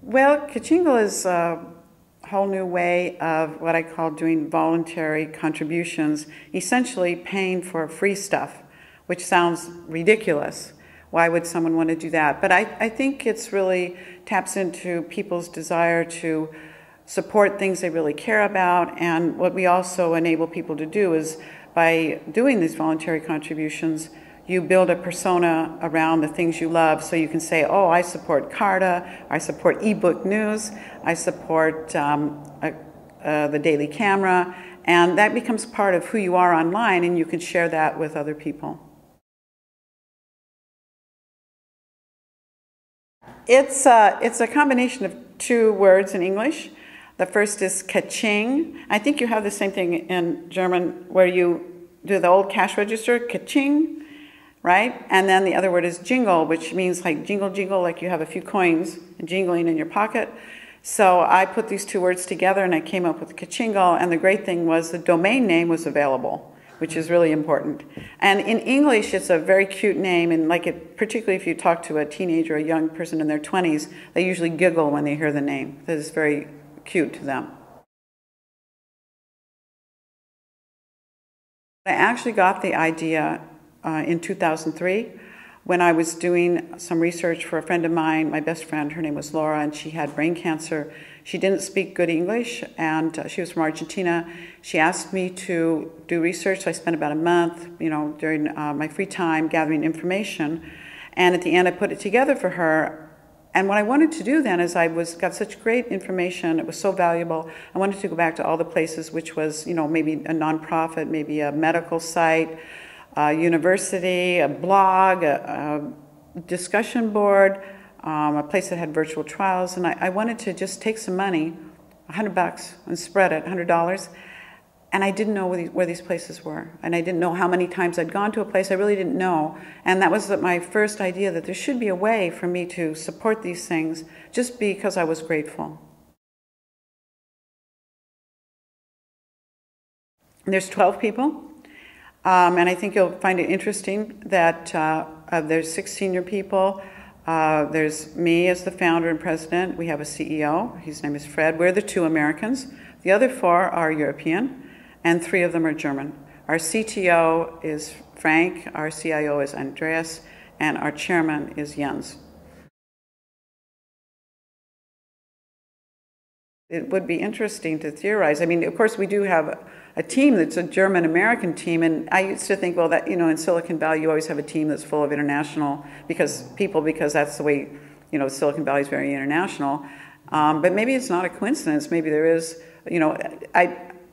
Well, Kachingle is a whole new way of what I call doing voluntary contributions, essentially paying for free stuff, which sounds ridiculous. Why would someone want to do that? But I think it's really taps into people's desire to support things they really care about. And what we also enable people to do is by doing these voluntary contributions, you build a persona around the things you love. So you can say, oh, I support CARTA, I support ebook news, I support the Daily Camera, and that becomes part of who you are online, and you can share that with other people. It's a combination of two words in English. The first is Kaching. I think you have the same thing in German where you do the old cash register, Kaching, right? And then the other word is jingle, which means like jingle, jingle, like you have a few coins jingling in your pocket. So I put these two words together and I came up with Kachingle, and the great thing was the domain name was available, which is really important. And in English, it's a very cute name, and particularly if you talk to a teenager or a young person in their 20s, they usually giggle when they hear the name. That is very cute to them. I actually got the idea in 2003 when I was doing some research for a friend of mine, my best friend. Her name was Laura, and she had brain cancer. She didn't speak good English, and she was from Argentina. She asked me to do research, so I spent about a month, during my free time gathering information. And at the end, I put it together for her. And what I wanted to do then is got such great information, it was so valuable, I wanted to go back to all the places, which was, maybe a nonprofit, maybe a medical site, a university, a blog, a discussion board, a place that had virtual trials, and I wanted to just take some money, $100, and spread it, $100, and I didn't know where these places were, and I didn't know how many times I'd gone to a place. I really didn't know, and that was my first idea, that there should be a way for me to support these things just because I was grateful. There's 12 people, and I think you'll find it interesting that there's 6 senior people. There's me as the founder and president. We have a CEO. His name is Fred. We're the 2 Americans. The other 4 are European, and 3 of them are German. Our CTO is Frank, our CIO is Andreas, and our chairman is Jens. It would be interesting to theorize. I mean, of course, we do have a team that's a German-American team, and I used to think, well, that in Silicon Valley, you always have a team that's full of international because that's the way, Silicon Valley is very international. But maybe it's not a coincidence. Maybe there is,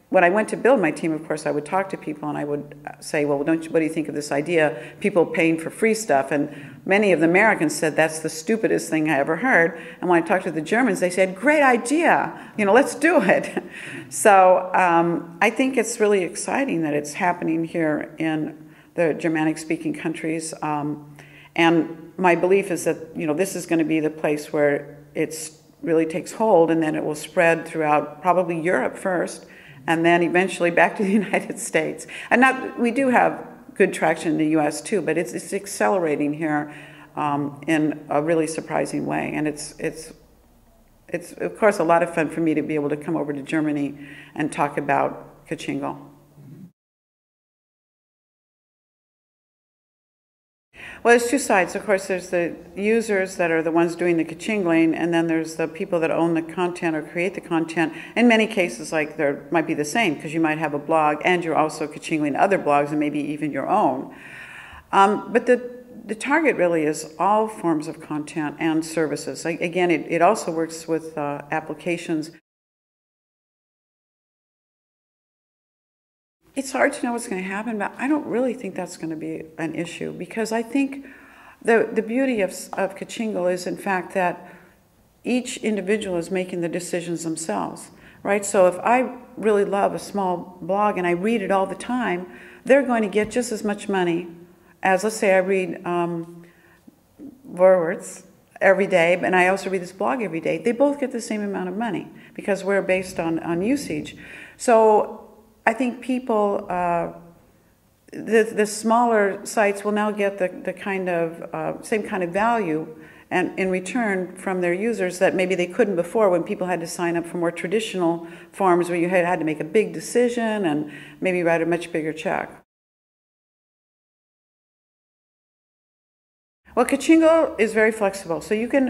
when I went to build my team, of course, I would talk to people and I would say, well, what do you think of this idea? People paying for free stuff. And many of the Americans said, that's the stupidest thing I ever heard. And when I talked to the Germans, they said, great idea, let's do it. So I think it's really exciting that it's happening here in the Germanic-speaking countries. And my belief is that, this is going to be the place where it really takes hold, and then it will spread throughout probably Europe first, and then eventually back to the United States. And we do have good traction in the U.S. too, but it's accelerating here in a really surprising way. And it's of course a lot of fun for me to be able to come over to Germany and talk about Kachingle. Well, there's 2 sides. Of course, there's the users that are the ones doing the Kachingling, and then there's the people that own the content or create the content. In many cases, there might be the same, because you might have a blog and you're also Kachingling other blogs and maybe even your own. But the target really is all forms of content and services. Again, it also works with applications. It's hard to know what's going to happen, but I don't really think that's going to be an issue, because I think the beauty of Kachingle is, in fact, that each individual is making the decisions themselves, right? So if I really love a small blog and I read it all the time, they're going to get just as much money as, let's say I read Vorwärts every day, and I also read this blog every day. They both get the same amount of money because we're based on usage. So I think people, the smaller sites will now get the kind of same kind of value and in return from their users that maybe they couldn't before, when people had to sign up for more traditional forms where you had to make a big decision and maybe write a much bigger check. Well, Kachingle is very flexible. So you can,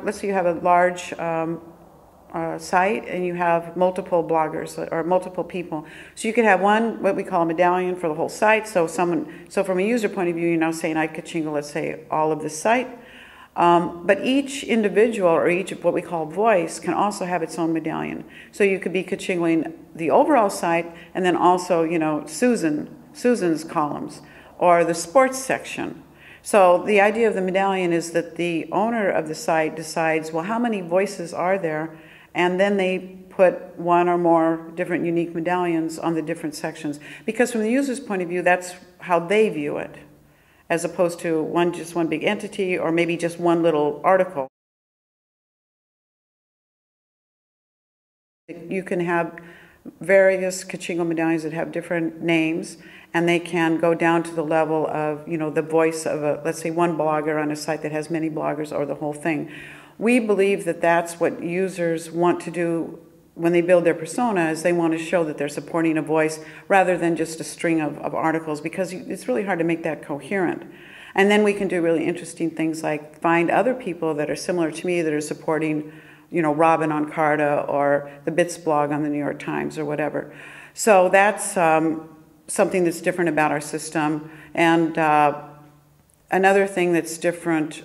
let's say you have a large site and you have multiple bloggers or multiple people. So you could have one, what we call a medallion for the whole site. So from a user point of view, you're now saying I Kachingle, let's say, all of the site. But each individual or each what we call voice can also have its own medallion. So you could be Kachingling the overall site and then also, Susan's columns or the sports section. So the idea of the medallion is that the owner of the site decides, well, how many voices are there? And then they put one or more different unique medallions on the different sections. Because from the user's point of view, that's how they view it, as opposed to just one big entity or maybe just one little article. You can have various Kachingle medallions that have different names, and they can go down to the level of, the voice of let's say one blogger on a site that has many bloggers or the whole thing. We believe that that's what users want to do when they build their persona, is they want to show that they're supporting a voice rather than just a string of articles, because it's really hard to make that coherent. And then we can do really interesting things like find other people that are similar to me that are supporting, Robin on Carta or the Bits blog on the New York Times or whatever. So that's something that's different about our system. And another thing that's different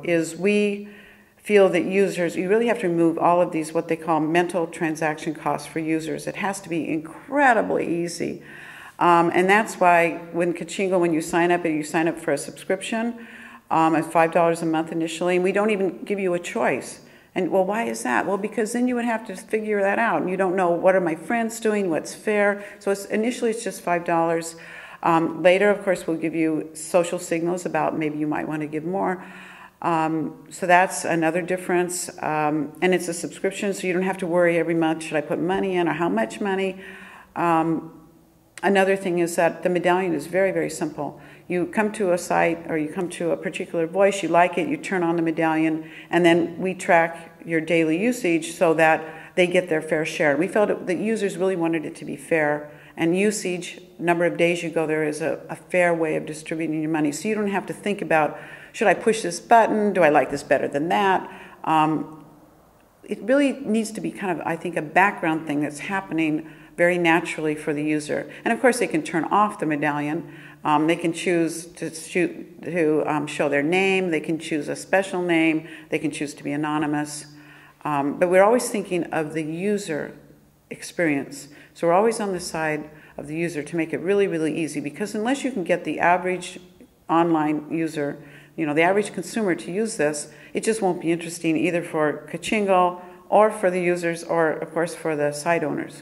is we feel that you really have to remove all of these, what they call mental transaction costs for users. It has to be incredibly easy. And that's why when Kachingle, when you sign up for a subscription at $5 a month initially, and we don't even give you a choice. And well, why is that? Well, because then you would have to figure that out. And you don't know, what are my friends doing, what's fair. So initially it's just $5. Later, of course, we'll give you social signals about maybe you might want to give more. So that's another difference. And it's a subscription, so you don't have to worry every month, should I put money in or how much money? Another thing is that the medallion is very, very simple. You come to a site or you come to a particular voice, you like it, you turn on the medallion, and then we track your daily usage so that they get their fair share. We felt that users really wanted it to be fair, and usage, number of days you go there, is a fair way of distributing your money. So you don't have to think about, should I push this button? Do I like this better than that? It really needs to be kind of, I think, a background thing that's happening very naturally for the user. And of course, they can turn off the medallion. They can choose to show their name. They can choose a special name. They can choose to be anonymous. But we're always thinking of the user experience. So we're always on the side of the user to make it really, really easy. Because unless you can get the average online user, the average consumer to use this, it just won't be interesting either for Kachingle or for the users or, of course, for the site owners.